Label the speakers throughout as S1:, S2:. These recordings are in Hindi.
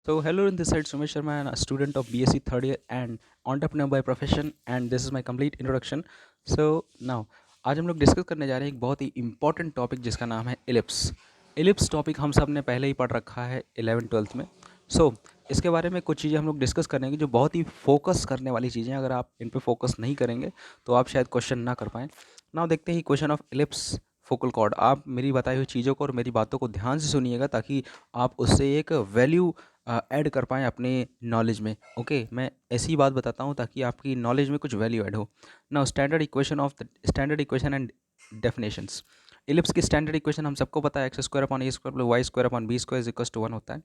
S1: So hello, in this side Sumesh Sharma, and a student of BSc third year and entrepreneur by profession, and this is my complete introduction. So now आज हम लोग डिस्कस करने जा रहे हैं एक बहुत ही इंपॉर्टेंट टॉपिक जिसका नाम है एलिप्स। एलिप्स टॉपिक हम सब ने पहले ही पढ़ रखा है 11th-12th में। सो इसके बारे में कुछ चीज़ें हम लोग डिस्कस करेंगे जो बहुत ही फोकस करने वाली चीज़ें, अगर आप इन पे फोकस नहीं करेंगे तो आप शायद क्वेश्चन ना कर पाएँ। नाउ देखते हैं question of ellipse focal cord. आप मेरी बताई हुई चीज़ों को और मेरी बातों को ध्यान से सुनिएगा ताकि आप उससे एक वैल्यू ऐड कर पाएँ अपने नॉलेज में। ओके, मैं ऐसी बात बताता हूँ ताकि आपकी नॉलेज में कुछ वैल्यू ऐड हो। Now standard equation and definitions. Ellipse की स्टैंडर्ड इक्वेशन हम सबको पता है, X square upon A square plus Y square upon B square is equals to 1 होता है।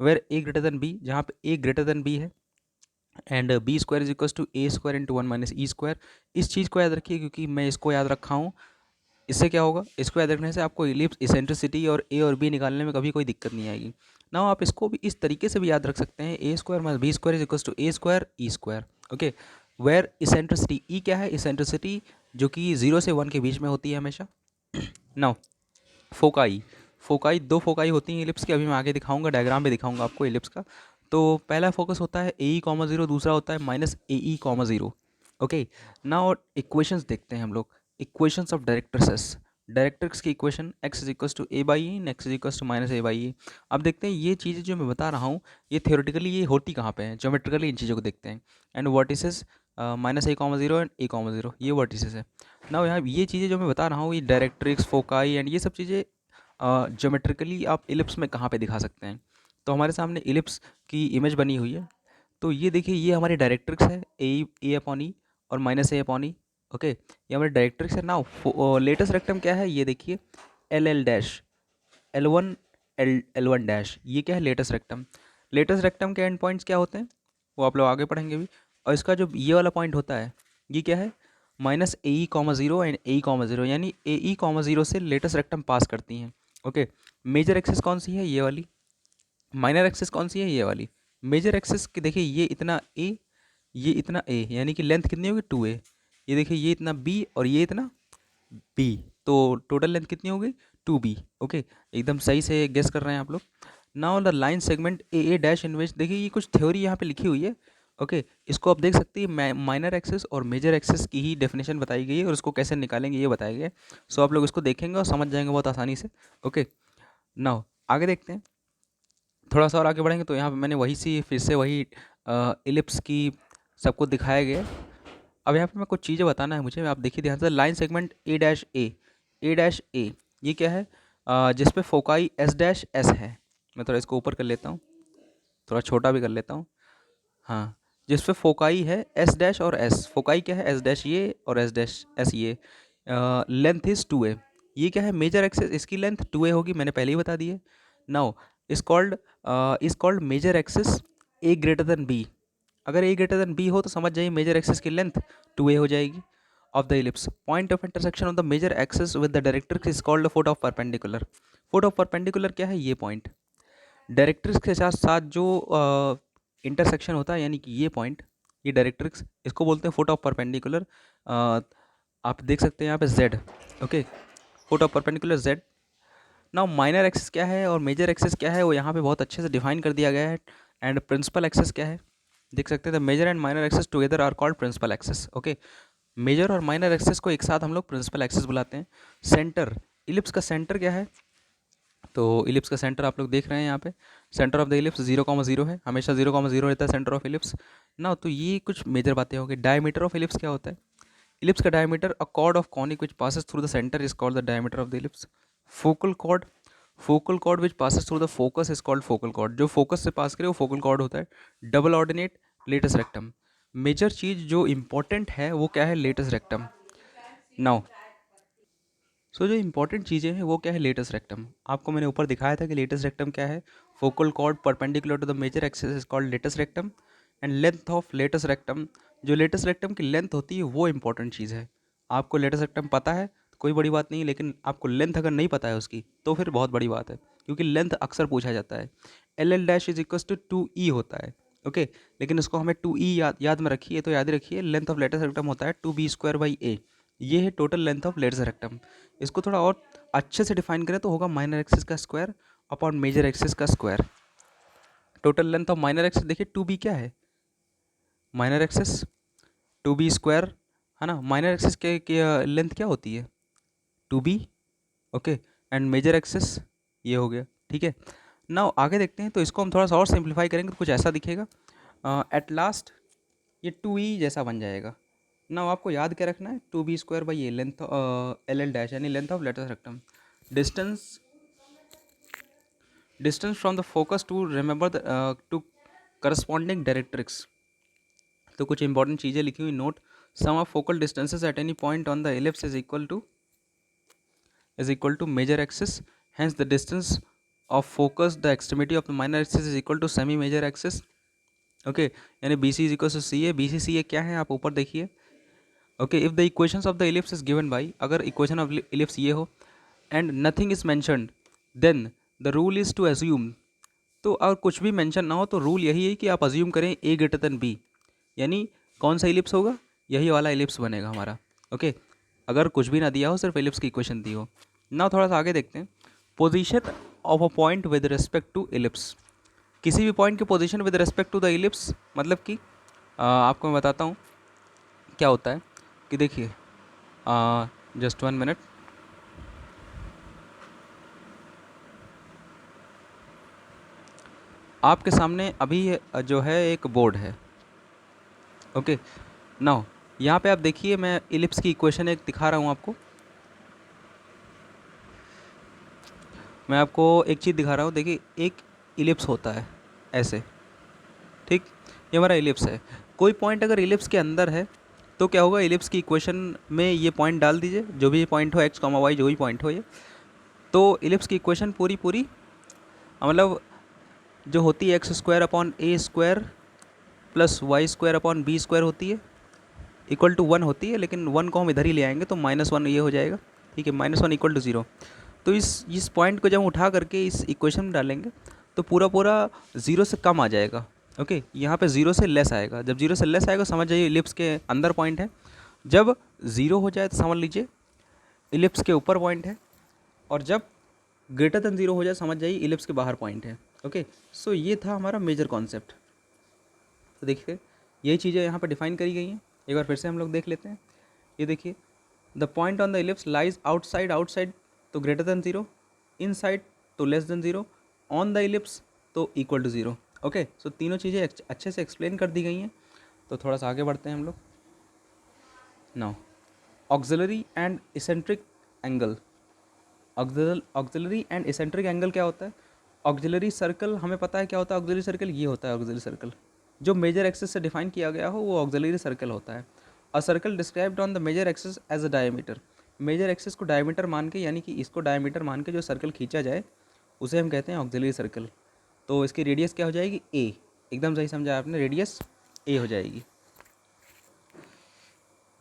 S1: Where A greater than B, जहाँ पे ए ग्रेटर देन बी है, and B square is equals to A square into 1 minus E square. इस चीज़ को याद रखिए क्योंकि मैं इसको याद रखा हूँ। इससे क्या होगा, इसको याद रखने से आपको इलिप्स इसेंट्रिसिटी और ए और बी निकालने में कभी कोई दिक्कत नहीं आएगी। ना आप इसको भी इस तरीके से भी याद रख सकते हैं, A square minus B square is equals to A square E square. Okay, where eccentricity E क्या है, इसेंट्रिसिटी जो कि 0 से 1 के बीच में होती है हमेशा। नाउ फोकाई, फोकाई दो फोकाई होती हैं इलिप्स की, अभी मैं आगे दिखाऊंगा, डायग्राम में दिखाऊंगा आपको इलिप्स का। तो पहला फोकस होता है ए ई कॉमा जीरो, दूसरा होता है minus A E comma zero. Okay, now equations देखते हैं हम लोग। Equations of directrix. डायरेक्ट्रिक्स की equation x is equals to A by E, X is equals to minus A by E. अब देखते हैं ये चीज़ें जो मैं बता रहा हूँ ये थियोरेटिकली ये होती कहाँ पे हैं, ज्योमेट्रिकली इन चीज़ों को देखते हैं। And vertices minus A comma zero and A comma zero, ये वर्टिसेस है। ना यहाँ ये चीज़ें जो मैं बता रहा हूँ, ये डायरेक्ट्रिक्स, फोकाई एंड ये सब चीज़ें ज्योमेट्रिकली आप इलिप्स में कहाँ पे दिखा सकते हैं। तो हमारे सामने इलिप्स की इमेज बनी हुई है। तो ये देखिए, ये हमारी डायरेक्ट्रिक्स है, ए अपॉन ई और माइनस ए अपॉन ई। ओके, ये हमारी डायरेक्ट्रिक्स है। नाउ लेटेस्ट रेक्टम क्या है, ये देखिए, L L dash, L one, L one dash, ये क्या है, लेटेस्ट रेक्टम। लेटेस्ट रेक्टम के एंड पॉइंट्स क्या होते हैं वो आप लोग आगे पढ़ेंगे भी। और इसका जो ये वाला पॉइंट होता है ये क्या है, minus A E comma zero and A E comma zero, यानी ए ई कॉमा ज़ीरो से लेटेस्ट रेक्टम पास करती हैं। ओके, मेजर एक्सिस कौन सी है, ये वाली। माइनर एक्सिस कौन सी है, ये वाली। मेजर एक्सिस की देखिए, ये इतना ए, ये इतना ए, यानी कि लेंथ कितनी होगी 2a। ये देखिए, ये इतना b और ये इतना b, तो टोटल लेंथ कितनी होगी 2b। ओके, एकदम सही से गेस कर रहे हैं आप लोग। Now the line segment A A dash in which, देखिए ये कुछ थ्योरी यहाँ पे लिखी हुई है। ओके, इसको आप देख सकते हैं, माइनर एक्सिस और मेजर एक्सिस की ही डेफिनेशन बताई गई है और उसको कैसे निकालेंगे ये बताया गया है। सो आप लोग इसको देखेंगे और समझ जाएंगे बहुत आसानी से। ओके, नाउ आगे देखते हैं, थोड़ा सा और आगे बढ़ेंगे तो यहाँ पे मैंने वही सी फिर से वही इलिप्स की सबको दिखाया गया है। अब यहाँ पे मैं कुछ चीज़ें बताना है मुझे, आप देखिए ध्यान से। Line segment A dash A, A dash A, ये क्या है, जिस पे फोकाई एस डैश एस है। मैं थोड़ा इसको ऊपर कर लेता हूँ, थोड़ा छोटा भी कर लेता हूँ। हाँ, जिस पे फोकाई है एस डैश और एस, फोकाई क्या है, एस डैश ये और एस डैश एस ये। लेंथ इज़ 2a, ये क्या है, मेजर एक्सेस, इसकी लेंथ 2a होगी, मैंने पहले ही बता दी है। Now is called major axis A greater than B. अगर ए ग्रेटर देन बी हो तो समझ जाइए मेजर एक्सेस की लेंथ 2a हो जाएगी। Of the ellipse, point of intersection of the major axis with the directrix is called foot of perpendicular. Foot of perpendicular क्या है, ये पॉइंट डायरेक्ट्रिक्स के साथ साथ जो इंटरसेक्शन होता है, यानी कि ये पॉइंट, ये डायरेक्ट्रिक्स, इसको बोलते हैं फुट ऑफ परपेंडिकुलर। आप देख सकते हैं यहाँ पे z। Okay, foot of perpendicular z। Now minor axis क्या है और मेजर एक्सिस क्या है वो यहाँ पे बहुत अच्छे से डिफाइन कर दिया गया है। एंड प्रिंसिपल एक्सिस क्या है, देख सकते हैं, the major and minor axis together are called principal axis. Okay, major और माइनर एक्सिस को एक साथ हम लोग प्रिंसिपल एक्सिस बुलाते हैं। सेंटर, इलिप्स का सेंटर क्या है, तो इलिप्स का सेंटर आप लोग देख रहे हैं यहाँ पे, सेंटर ऑफ द इलिप्स 0,0 है, हमेशा 0,0 रहता है सेंटर ऑफ इलिप्स ना। तो ये कुछ मेजर बातें हो गई। डायमीटर ऑफ इलिप्स क्या होता है, इलिप्स का diameter, a chord of conic which passes through the centre is called the diameter of the ellipse. Focal chord, focal chord which passes through the focus is called focal chord, जो फोकस से पास करे वो फोकल कॉर्ड होता है। Double ordinate latus rectum, major चीज़ जो इंपॉर्टेंट है वो क्या है, लेटस रेक्टम। नाउ जो इंपॉर्टेंट चीज़ें हैं वो क्या है, लेटस रेक्टम। आपको मैंने ऊपर दिखाया था कि लेटस रेक्टम क्या है, focal chord perpendicular to the major axis is called latus rectum. And length of latus rectum, जो लेटस रेक्टम की लेंथ होती है वो इंपॉर्टेंट चीज़ है। आपको लेटस रेक्टम पता है तो कोई बड़ी बात नहीं, लेकिन आपको लेंथ अगर नहीं पता है उसकी तो फिर बहुत बड़ी बात है, क्योंकि लेंथ अक्सर पूछा जाता है। L L dash is equals to 2e होता है। ओके, लेकिन उसको हमें 2e याद में रखिए, तो याद ही रखिए, लेंथ ऑफ लेटस रेक्टम होता है 2b स्क्वायर बाई ए। ये है total length of latus rectum. इसको थोड़ा और अच्छे से डिफाइन करें तो होगा माइनर एक्सिस का स्क्वायर अपॉन मेजर एक्सिस का square. Total length of minor axis देखिए 2b क्या है, माइनर एक्सिस 2b स्क्वायर है ना। माइनर एक्सिस के लेंथ क्या होती है 2b, okay, and major axis ये हो गया, ठीक है। नाउ आगे देखते हैं, तो इसको हम थोड़ा सा और सिंप्लीफाई करेंगे तो कुछ ऐसा दिखेगा, एट लास्ट ये 2e जैसा बन जाएगा। नाउ आपको याद क्या रखना है, 2b square by A length L L dash यानी length of latus rectum, distance distance from the focus to remember the to corresponding directrix. तो कुछ इंपॉर्टेंट चीज़ें लिखी हुई note, sum of focal distances at any point on the ellipse is equal to major axis, hence the distance of focus the extremity of the minor axis is equal to semi major axis, okay, यानी B C is equal to C A. B C A क्या है आप ऊपर देखिए, okay, if the equations of the ellipse is given by, अगर इक्वेशन ऑफ इलिप्स ये हो and nothing is mentioned then the rule is to assume, तो और कुछ भी मेंशन ना हो तो रूल यही है कि आप अज्यूम करें ए ग्रेटर देन बी, यानी कौन सा इलिप्स होगा, यही वाला इलिप्स बनेगा हमारा, ओके, अगर कुछ भी ना दिया हो, सिर्फ इलिप्स की इक्वेशन दी हो। ना थोड़ा सा आगे देखते हैं, position of a point with respect to ellipse, किसी भी पॉइंट की position with respect to the ellipse, मतलब कि आपको मैं बताता हूँ क्या होता है कि देखिए, जस्ट 1 मिनट, आपके सामने अभी जो है एक बोर्ड है, ओके। नाउ यहाँ पे आप देखिए, मैं इलिप्स की इक्वेशन एक दिखा रहा हूँ आपको, मैं आपको एक चीज़ दिखा रहा हूँ, देखिए एक इलिप्स होता है ऐसे, ठीक, ये हमारा इलिप्स है। कोई पॉइंट अगर इलिप्स के अंदर है तो क्या होगा, इलिप्स की इक्वेशन में ये पॉइंट डाल दीजिए, जो भी पॉइंट हो एक्स कॉमा वाई, जो भी पॉइंट हो ये, तो इलिप्स की इक्वेशन पूरी पूरी मतलब जो होती है X square upon A square plus Y square upon B square होती है, इक्वल टू 1 होती है, लेकिन 1 को हम इधर ही ले आएंगे तो -1 ये हो जाएगा, ठीक है, -1 इक्वल टू 0। तो इस पॉइंट को जब हम उठा करके इस इक्वेशन में डालेंगे तो पूरा पूरा 0 से कम आ जाएगा, ओके, यहाँ पे 0 से लेस आएगा। जब 0 से लेस आएगा समझ जाइए इलिप्स के अंदर पॉइंट है, जब 0 हो जाए तो समझ लीजिए इलिप्स के ऊपर पॉइंट है, और जब ग्रेटर देन 0 हो जाए समझ जाइए इलिप्स के बाहर पॉइंट है, ओके। सो ये था हमारा मेजर कॉन्सेप्ट। तो देखिए यही चीज़ें यहाँ पर डिफाइन करी गई हैं, एक बार फिर से हम लोग देख लेते हैं। ये देखिए, the point on the ellipse lies outside, outside तो ग्रेटर देन 0, इनसाइड तो less than 0, on the ellipse तो इक्वल टू 0, ओके। सो तीनों चीज़ें अच्छे से एक्सप्लेन कर दी गई हैं। तो थोड़ा सा आगे बढ़ते हैं हम लोग। Now auxiliary and eccentric angle, auxiliary and eccentric angle क्या होता है, ऑक्सिलरी सर्कल हमें पता है क्या होता है, ऑक्सिलरी सर्कल ये होता है, ऑक्सिलरी सर्कल जो मेजर एक्सिस से डिफाइन किया गया हो वो ऑक्सिलरी सर्कल होता है। A circle described on the major axis as a diameter, major axis को डायमीटर मान के, यानी कि इसको डायमीटर मान के जो सर्कल खींचा जाए उसे हम कहते हैं ऑक्सिलरी सर्कल। तो इसकी रेडियस क्या हो जाएगी, ए, एकदम सही समझा आपने, रेडियस ए हो जाएगी।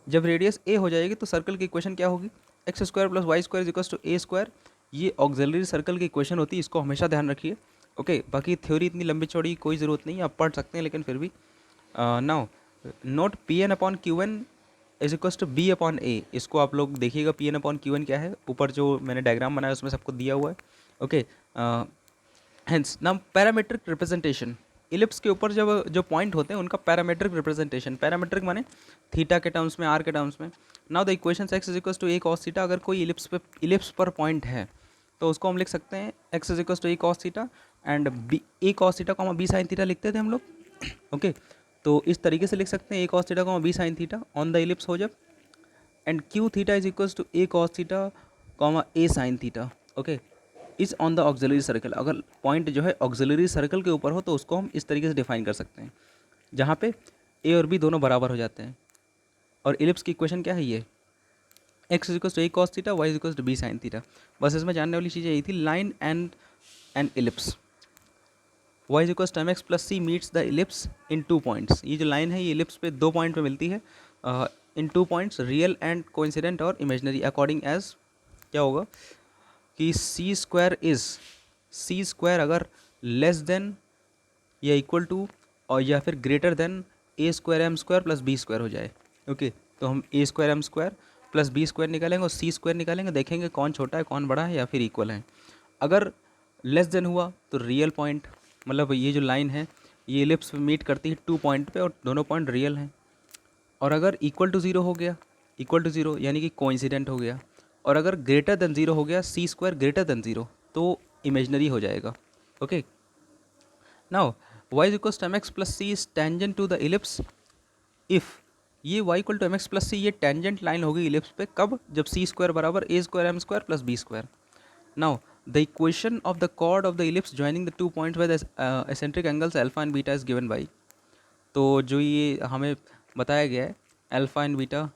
S1: जब रेडियस ए हो जाएगी तो सर्कल की इक्वेशन क्या होगी, x square plus Y square equals to A square, ये ऑक्सिलरी सर्कल की इक्वेशन होती है, इसको हमेशा ध्यान रखिए, ओके। बाकी थ्योरी इतनी लंबी चौड़ी कोई ज़रूरत नहीं है, आप पढ़ सकते हैं, लेकिन फिर भी now note P N upon Q N is equals to B upon A, इसको आप लोग देखिएगा, P N upon Q N क्या है, ऊपर जो मैंने डायग्राम बनाया उसमें सबको दिया हुआ है, okay. Hence now parametric representation, ellipse के ऊपर जब जो पॉइंट होते हैं उनका पैरामीट्रिक रिप्रेजेंटेशन, पैरामीट्रिक माने थीटा के टर्म्स में, आर के टर्म्स में। Now the equation x is equals to A cos theta, अगर कोई इलिप्स पर पॉइंट है तो उसको हम लिख सकते हैं x is equals to A cos theta and b a cos theta comma B sine theta लिखते थे हम लोग, ओके। तो इस तरीके से लिख सकते हैं A cos theta comma B sine theta on the ellipse हो जब, and Q theta is equals to A cos theta comma A sine theta, okay, is on the auxiliary circle. अगर पॉइंट जो है ऑक्सिलरी सर्कल के ऊपर हो तो उसको हम इस तरीके से डिफाइन कर सकते हैं, जहाँ पे ए और बी दोनों बराबर हो जाते हैं। और इलिप्स की इक्वेशन क्या है, ये x is equals to A cos theta, y is equals to b sine theta. बस इसमें जानने वाली चीज़ यही थी, line and an ellipse, y is equals to M x plus c meets the ellipse in 2 points. ये जो लाइन है ये इलिप्स पे 2 पॉइंट पे मिलती है, in 2 points real and coincident और इमेजनरी, अकॉर्डिंग एज क्या होगा कि सी स्क्वायर अगर लेस देन या इक्वल टू और या फिर greater than A square M square plus B square हो जाए, ओके। तो हम A square M square plus B square निकालेंगे और सी स्क्वायर निकालेंगे, देखेंगे कौन छोटा है कौन बड़ा है या फिर इक्वल है। अगर लेस देन हुआ तो रियल पॉइंट, मतलब ये जो लाइन है ये इलिप्स मीट करती है 2 पॉइंट पे और दोनों पॉइंट रियल हैं। और अगर इक्वल टू ज़ीरो हो गया, इक्वल टू ज़ीरो यानी कि कोइंसिडेंट हो गया, और अगर ग्रेटर देन ज़ीरो हो गया, C square greater than zero, तो इमेजनरी हो जाएगा। Okay, now y is equals to M x plus C is tangent to the ellipse if ये y equal to M x plus C ये टेंजेंट लाइन होगी इलिप्स पे कब, जब सी स्क्वायर बराबर A square M square plus B square. Now the equation of the chord of the ellipse joining the 2 points with eccentric angles alpha and beta is given by, तो जो ये हमें बताया गया है अल्फा एंड बीटा,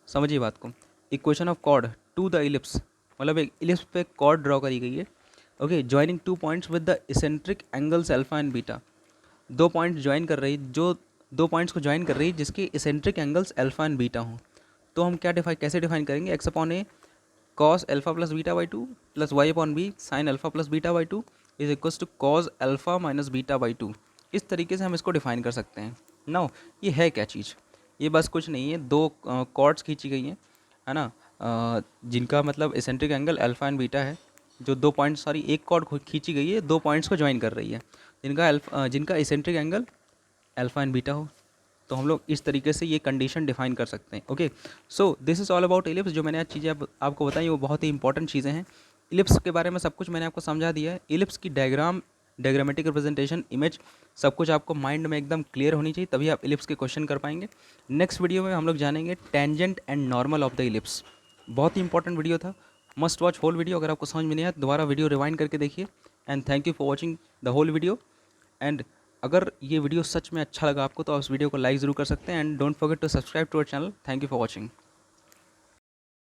S1: समझिए बात को, equation of chord to the ellipse, मतलब एक इलिप्स पे कॉर्ड ड्रॉ करी गई है। Okay, joining 2 points with the eccentric angles alpha and beta, 2 points join कर रही, जो 2 पॉइंट्स को ज्वाइन कर रही है जिसके eccentric angles alpha and beta हों। तो हम क्या कैसे डिफाइन करेंगे, x upon a cos alpha plus beta by 2 plus y upon b sine alpha plus beta by 2 is equals to cos alpha minus beta by 2। इस तरीके से हम इसको डिफाइन कर सकते हैं। नाउ ये है क्या चीज़, ये बस कुछ नहीं है, 2 कॉर्ड्स खींची गई हैं, है ना, जिनका मतलब eccentric angle alpha and beta है, जो 2 पॉइंट सॉरी एक कॉर्ड खींची गई है 2 पॉइंट्स को ज्वाइन कर रही है, जिनका eccentric angle alpha and beta हो। तो हम लोग इस तरीके से ये कंडीशन डिफाइन कर सकते हैं। Okay, so this is all about ellipse. जो मैंने आज चीज़ें आपको बताई वो बहुत ही इंपॉर्टेंट चीज़ें हैं। इलिप्स के बारे में सब कुछ मैंने आपको समझा दिया है। इलिप्स की डायग्रामेटिक रिप्रेजेंटेशन, इमेज, सब कुछ आपको माइंड में एकदम क्लियर होनी चाहिए, तभी आप इलिप्स के क्वेश्चन कर पाएंगे। नेक्स्ट वीडियो में हम लोग जानेंगे tangent and normal of the ellipse. बहुत ही इंपॉर्टेंट वीडियो था, मस्ट वॉच होल वीडियो। अगर आपको समझ में नहीं आया दोबारा वीडियो रिवाइंड करके देखिए। And thank you for watching the whole video. And अगर ये वीडियो सच में अच्छा लगा आपको तो आप इस वीडियो को लाइक ज़रूर कर सकते हैं। And don't forget to subscribe to our channel. Thank you for watching.